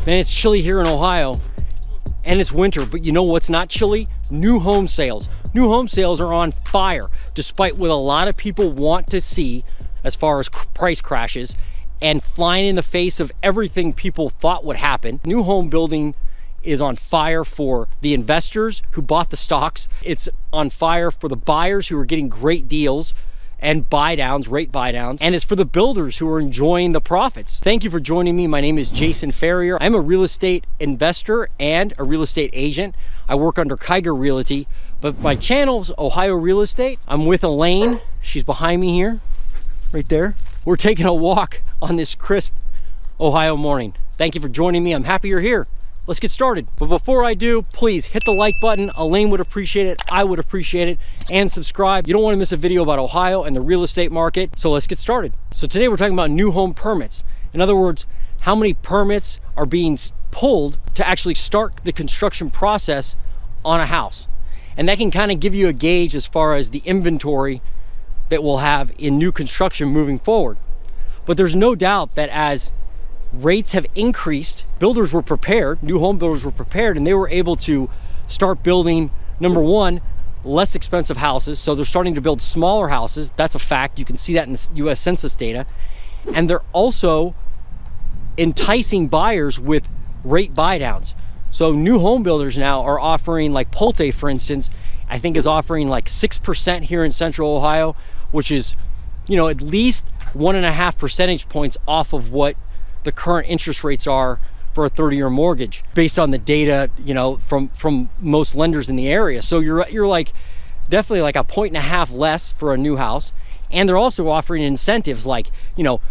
Man, it's chilly here in Ohio and it's winter, but you know what's not chilly? New home sales. New home sales are on fire, despite what a lot of people want to see as far as price crashes and flying in the face of everything people thought would happen. New home building is on fire for the investors who bought the stocks. It's on fire for the buyers who are getting great deals and buy downs, rate buy downs, and it's for the builders who are enjoying the profits. Thank you for joining me. My name is Jason Ferrier. I'm a real estate investor and a real estate agent. I work under Kiger Realty, but my channel's Ohio Real Estate. I'm with Elaine. She's behind me here, right there. We're taking a walk on this crisp Ohio morning. Thank you for joining me. I'm happy you're here. Let's get started. But before I do, please hit the like button. Elaine would appreciate it. I would appreciate it. And subscribe. You don't want to miss a video about Ohio and the real estate market. So let's get started. So today we're talking about new home permits. In other words, how many permits are being pulled to actually start the construction process on a house. And that can kind of give you a gauge as far as the inventory that we'll have in new construction moving forward. But there's no doubt that as rates have increased, builders were prepared, new home builders were prepared, and they were able to start building, number one, less expensive houses. So they're starting to build smaller houses. That's a fact. You can see that in the US Census data. And they're also enticing buyers with rate buy downs. So new home builders now are offering, like Pulte, for instance, I think is offering like 6% here in Central Ohio, which is, at least 1.5 percentage points off of what the current interest rates are for a 30-year mortgage based on the data, from most lenders in the area. So you're like definitely like 1.5 points less for a new house. And they're also offering incentives like,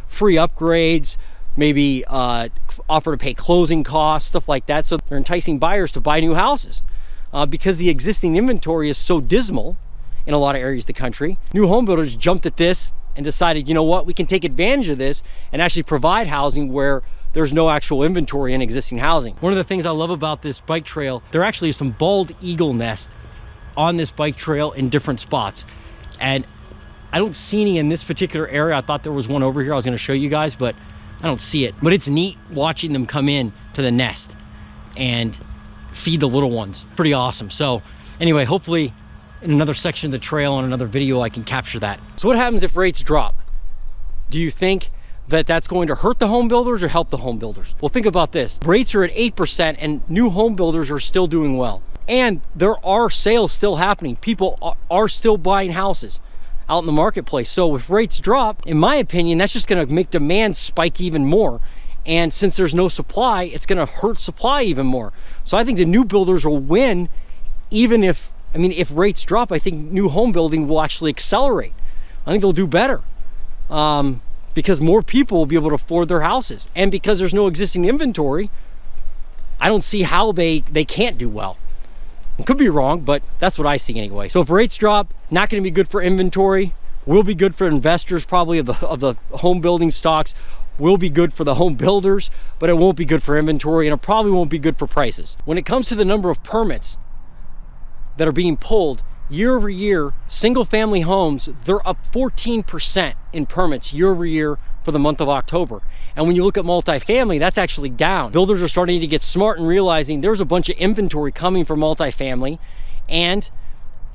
free upgrades, maybe offer to pay closing costs, stuff like that. So they're enticing buyers to buy new houses because the existing inventory is so dismal in a lot of areas of the country. New home builders jumped at this and decided, we can take advantage of this and actually provide housing where there's no actual inventory in existing housing. One of the things I love about this bike trail, there actually is some bald eagle nests on this bike trail in different spots. And I don't see any in this particular area. I thought there was one over here I was gonna show you guys, but I don't see it. But it's neat watching them come in to the nest and feed the little ones. Pretty awesome. So anyway, hopefully in another section of the trail on another video I can capture that. So what happens if rates drop? Do you think that that's going to hurt the home builders or help the home builders? Well, think about this. Rates are at 8% and new home builders are still doing well. And there are sales still happening. People are still buying houses out in the marketplace. So if rates drop, in my opinion, that's just gonna make demand spike even more. And since there's no supply, it's gonna hurt supply even more. So I think the new builders will win even if rates drop. I think new home building will actually accelerate. I think they'll do better because more people will be able to afford their houses. And because there's no existing inventory, I don't see how they can't do well. It could be wrong, but that's what I see anyway. So if rates drop, not gonna be good for inventory, will be good for investors probably of the home building stocks, will be good for the home builders, but it won't be good for inventory and it probably won't be good for prices. When it comes to the number of permits that are being pulled year over year, single family homes, they're up 14% in permits year over year for the month of October. And when you look at multifamily, that's actually down. Builders are starting to get smart and realizing there's a bunch of inventory coming for multifamily. And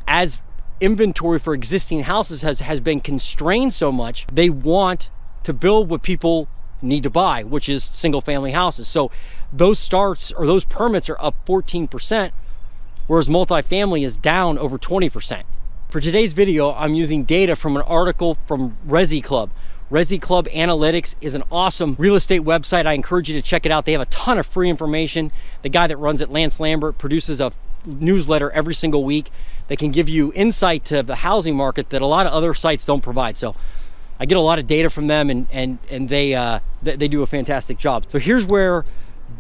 as inventory for existing houses has been constrained so much, they want to build what people need to buy, which is single family houses. So those starts or those permits are up 14%. Whereas multifamily is down over 20%. For today's video, I'm using data from an article from Resi Club. Resi Club Analytics is an awesome real estate website. I encourage you to check it out. They have a ton of free information. The guy that runs it, Lance Lambert, produces a newsletter every single week that can give you insight to the housing market that a lot of other sites don't provide. So I get a lot of data from them and they do a fantastic job. So here's where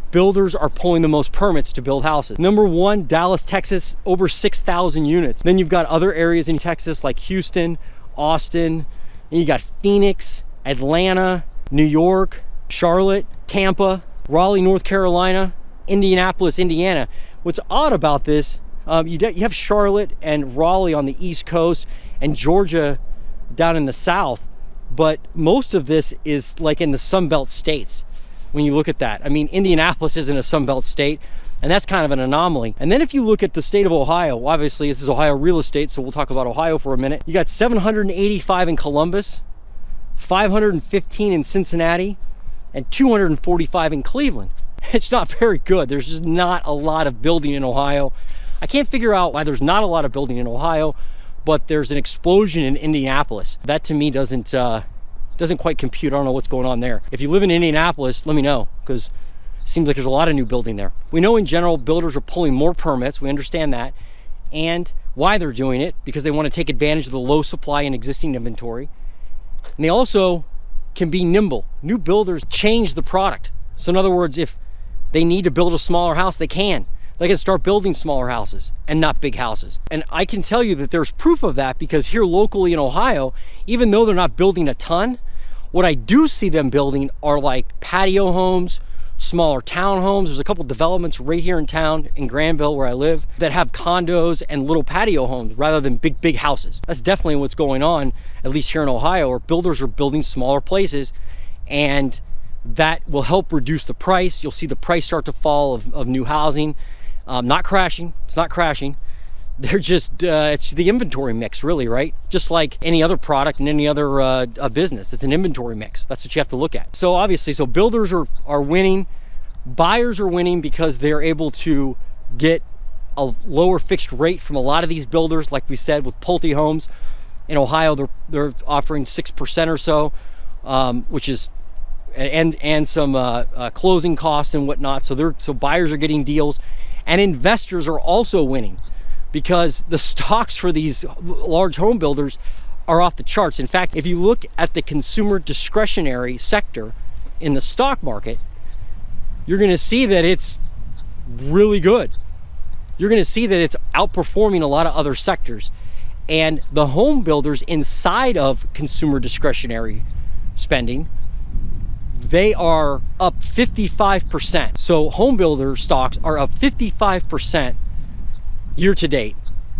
builders are pulling the most permits to build houses. Number one, Dallas, Texas, over 6,000 units. Then you've got other areas in Texas like Houston, Austin, and you got Phoenix, Atlanta, New York, Charlotte, Tampa, Raleigh, North Carolina, Indianapolis, Indiana. What's odd about this, you have Charlotte and Raleigh on the East Coast and Georgia down in the South, but most of this is like in the Sun Belt states. when you look at that. I mean, Indianapolis isn't a Sunbelt state, and that's kind of an anomaly. And then if you look at the state of Ohio, obviously this is Ohio real estate, so we'll talk about Ohio for a minute. You got 785 in Columbus, 515 in Cincinnati, and 245 in Cleveland. It's not very good. There's just not a lot of building in Ohio. I can't figure out why there's not a lot of building in Ohio, but there's an explosion in Indianapolis. That to me doesn't quite compute. I don't know what's going on there. If you live in Indianapolis, let me know, because it seems like there's a lot of new building there. We know in general builders are pulling more permits. We understand that. And why they're doing it, because they want to take advantage of the low supply and existing inventory. And they also can be nimble. New builders change the product. So in other words, if they need to build a smaller house, they can. They can start building smaller houses and not big houses. And I can tell you that there's proof of that, because here locally in Ohio, even though they're not building a ton, what I do see them building are like patio homes, smaller townhomes. There's a couple developments right here in town in Granville where I live that have condos and little patio homes rather than big houses. That's definitely what's going on, at least here in Ohio, where builders are building smaller places, and that will help reduce the price. You'll see the price start to fall of new housing. Not crashing, it's not crashing. They're just, it's the inventory mix really, right? Just like any other product and any other business, it's an inventory mix. That's what you have to look at. So obviously, so builders are winning, buyers are winning because they're able to get a lower fixed rate from a lot of these builders. Like we said, with Pulte Homes in Ohio, they're offering 6% or so, which is, and some closing costs and whatnot. So buyers are getting deals, and investors are also winning, because the stocks for these large home builders are off the charts. In fact, if you look at the consumer discretionary sector in the stock market, you're going to see that it's really good. You're going to see that it's outperforming a lot of other sectors. And the home builders inside of consumer discretionary spending, they are up 55%. So home builder stocks are up 55% year to date.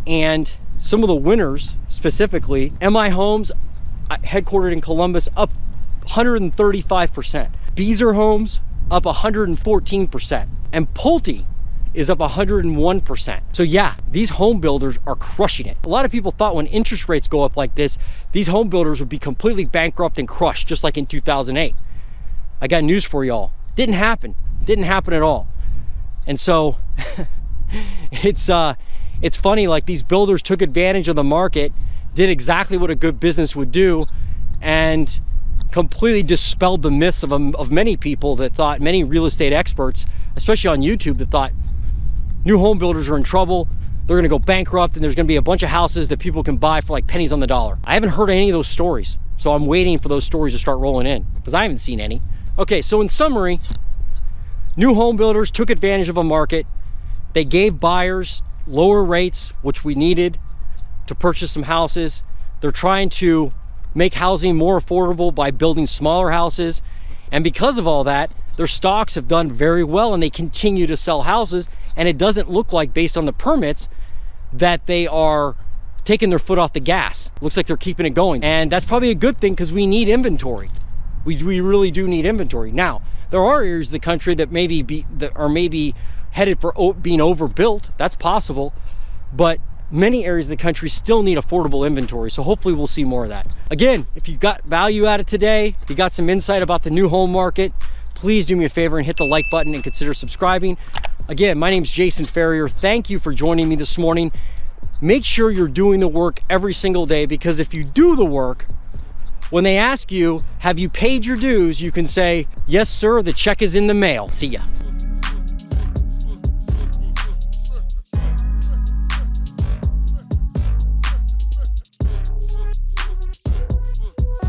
And some of the winners, specifically MI Homes, headquartered in Columbus, up 135%. Beazer Homes up 114%. And Pulte is up 101%. So yeah, these home builders are crushing it. A lot of people thought when interest rates go up like this, these home builders would be completely bankrupt and crushed, just like in 2008. I got news for y'all. Didn't happen. Didn't happen at all. And so it's funny, like these builders took advantage of the market, did exactly what a good business would do, and completely dispelled the myths of many people that thought, many real estate experts, especially on YouTube, that thought new home builders are in trouble, they're gonna go bankrupt, and there's gonna be a bunch of houses that people can buy for like pennies on the dollar. I haven't heard any of those stories, so I'm waiting for those stories to start rolling in, because I haven't seen any. Okay, so in summary, new home builders took advantage of a market. They gave buyers lower rates, which we needed to purchase some houses. They're trying to make housing more affordable by building smaller houses. And because of all that, their stocks have done very well, and they continue to sell houses. And it doesn't look like, based on the permits, that they are taking their foot off the gas. Looks like they're keeping it going. And that's probably a good thing, because we need inventory. We really do need inventory. Now, there are areas of the country that are maybe headed for being overbuilt. That's possible. But many areas of the country still need affordable inventory. So hopefully we'll see more of that. Again, if you got value out of today, if you got some insight about the new home market, please do me a favor and hit the like button and consider subscribing. Again, my name's Jason Ferrier. Thank you for joining me this morning. Make sure you're doing the work every single day, because if you do the work, when they ask you, have you paid your dues, you can say, yes, sir, the check is in the mail. See ya.